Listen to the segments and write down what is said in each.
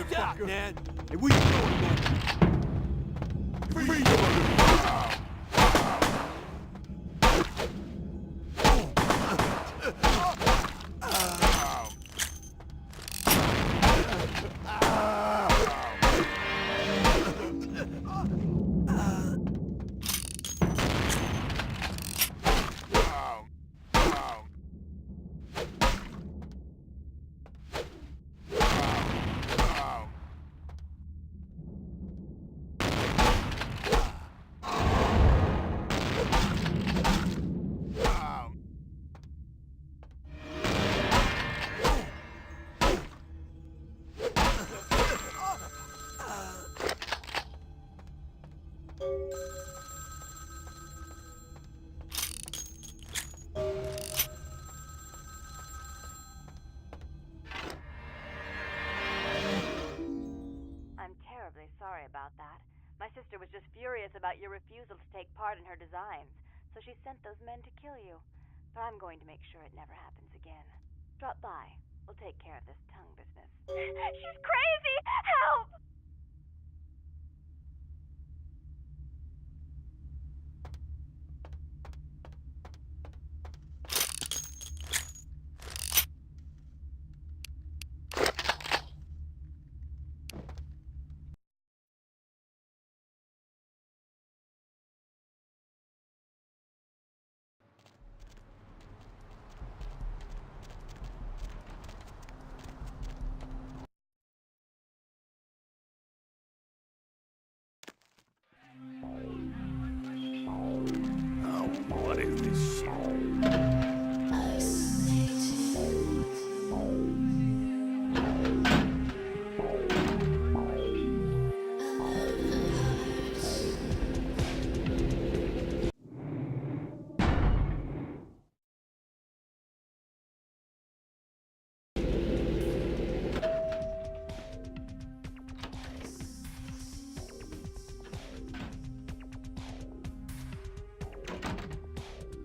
Watch out, Ned. Hey, where you going, man? Freeze, motherfucker! Sorry about that. My sister was just furious about your refusal to take part in her designs, so she sent those men to kill you. But I'm going to make sure it never happens again. Drop by. We'll take care of this tongue business. She's crazy! Help! What is this shit?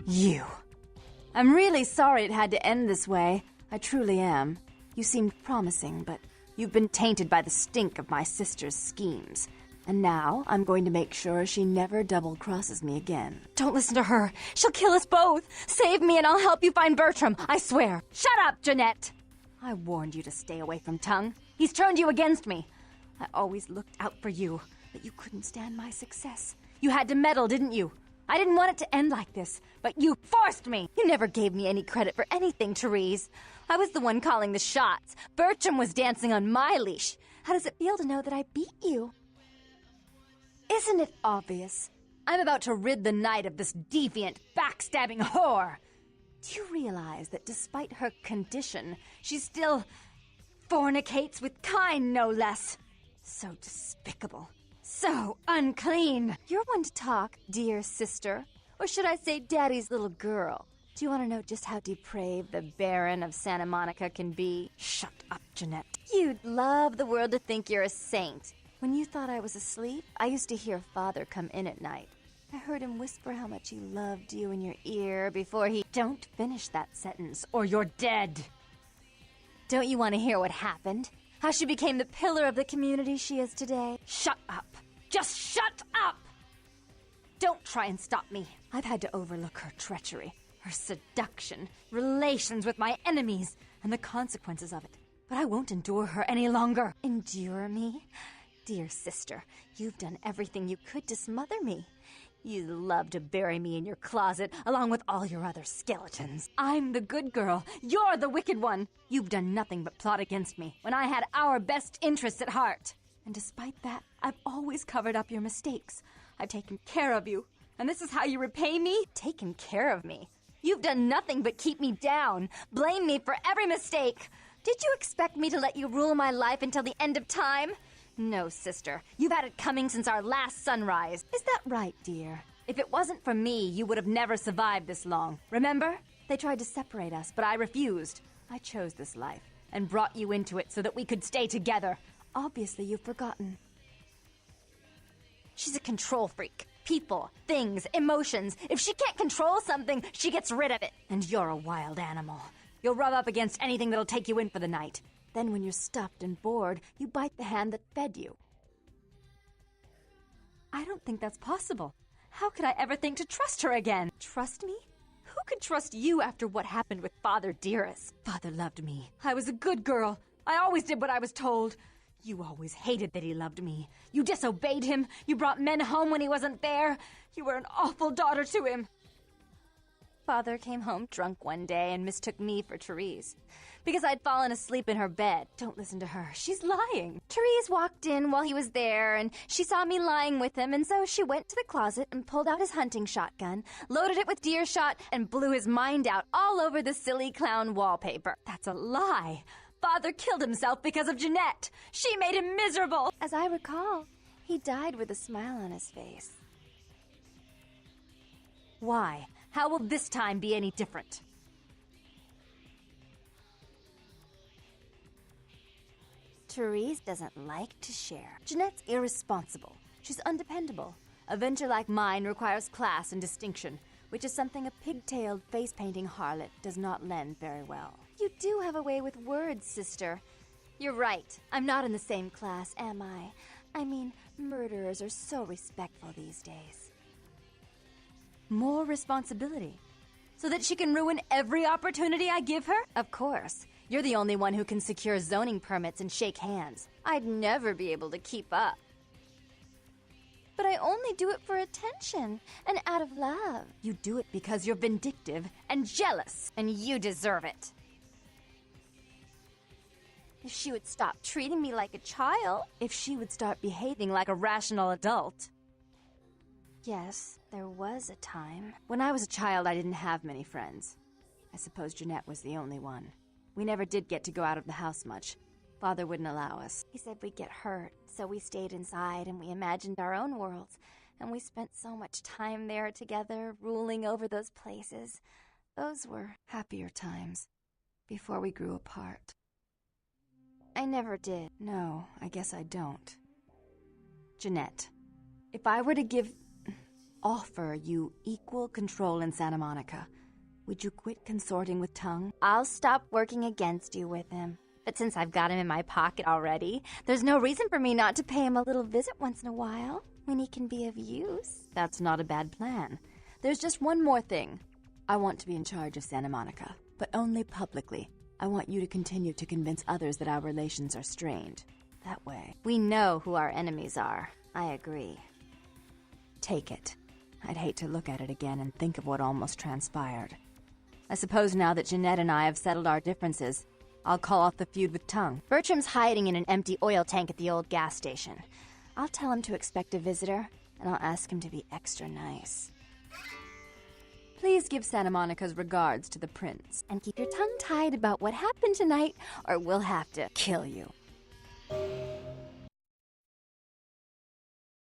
You. I'm really sorry it had to end this way. I truly am. You seemed promising, but you've been tainted by the stink of my sister's schemes. And now I'm going to make sure she never double-crosses me again. Don't listen to her. She'll kill us both. Save me and I'll help you find Bertram, I swear. Shut up, Jeanette! I warned you to stay away from Tongue. He's turned you against me. I always looked out for you, but you couldn't stand my success. You had to meddle, didn't you? I didn't want it to end like this, but you forced me! You never gave me any credit for anything, Therese. I was the one calling the shots. Bertram was dancing on my leash. How does it feel to know that I beat you? Isn't it obvious? I'm about to rid the night of this deviant, backstabbing whore. Do you realize that despite her condition, she still fornicates with kind, no less? So despicable. So unclean. You're one to talk, dear sister. Or should I say daddy's little girl? Do you want to know just how depraved the Baron of Santa Monica can be? Shut up, Jeanette. You'd love the world to think you're a saint. When you thought I was asleep, I used to hear Father come in at night. I heard him whisper how much he loved you in your ear before he... Don't finish that sentence, or you're dead. Don't you want to hear what happened? How she became the pillar of the community she is today? Shut up. Just shut up! Don't try and stop me. I've had to overlook her treachery, her seduction, relations with my enemies, and the consequences of it. But I won't endure her any longer. Endure me? Dear sister, you've done everything you could to smother me. You love to bury me in your closet, along with all your other skeletons. I'm the good girl. You're the wicked one. You've done nothing but plot against me, when I had our best interests at heart. And despite that, I've always covered up your mistakes. I've taken care of you. And this is how you repay me? Taken care of me. You've done nothing but keep me down, blame me for every mistake. Did you expect me to let you rule my life until the end of time? No, sister. You've had it coming since our last sunrise. Is that right, dear? If it wasn't for me, you would have never survived this long. Remember? They tried to separate us, but I refused. I chose this life and brought you into it so that we could stay together. Obviously, you've forgotten. She's a control freak. People, things, emotions. If she can't control something, she gets rid of it. And you're a wild animal. You'll rub up against anything that'll take you in for the night. Then when you're stuffed and bored, you bite the hand that fed you. I don't think that's possible. How could I ever think to trust her again? Trust me? Who could trust you after what happened with Father Dearest? Father loved me. I was a good girl. I always did what I was told. You always hated that he loved me. You disobeyed him. You brought men home when he wasn't there. You were an awful daughter to him. Father came home drunk one day and mistook me for Therese. Because I'd fallen asleep in her bed. Don't listen to her. She's lying. Therese walked in while he was there, and she saw me lying with him, and so she went to the closet and pulled out his hunting shotgun, loaded it with deer shot, and blew his mind out all over the silly clown wallpaper. That's a lie. Father killed himself because of Jeanette. She made him miserable. As I recall, he died with a smile on his face. Why? How will this time be any different? Therese doesn't like to share. Jeanette's irresponsible. She's undependable. A venture like mine requires class and distinction, which is something a pigtailed face-painting harlot does not lend very well. You do have a way with words, sister. You're right. I'm not in the same class, am I? I mean, murderers are so respectful these days. More responsibility. So that she can ruin every opportunity I give her? Of course. You're the only one who can secure zoning permits and shake hands. I'd never be able to keep up. But I only do it for attention and out of love. You do it because you're vindictive and jealous, and you deserve it. If she would stop treating me like a child, if she would start behaving like a rational adult. Yes, there was a time. When I was a child, I didn't have many friends. I suppose Jeanette was the only one. We never did get to go out of the house much. Father wouldn't allow us. He said we'd get hurt, so we stayed inside and we imagined our own worlds. And we spent so much time there together, ruling over those places. Those were happier times, before we grew apart. I never did. No, I guess I don't. Jeanette, if I were to offer you equal control in Santa Monica, would you quit consorting with Tongue? I'll stop working against you with him. But since I've got him in my pocket already, there's no reason for me not to pay him a little visit once in a while, when he can be of use. That's not a bad plan. There's just one more thing. I want to be in charge of Santa Monica, but only publicly. I want you to continue to convince others that our relations are strained. That way, we know who our enemies are. I agree. Take it. I'd hate to look at it again and think of what almost transpired. I suppose now that Jeanette and I have settled our differences, I'll call off the feud with Tongue. Bertram's hiding in an empty oil tank at the old gas station. I'll tell him to expect a visitor, and I'll ask him to be extra nice. Please give Santa Monica's regards to the prince. And keep your tongue tied about what happened tonight, or we'll have to kill you.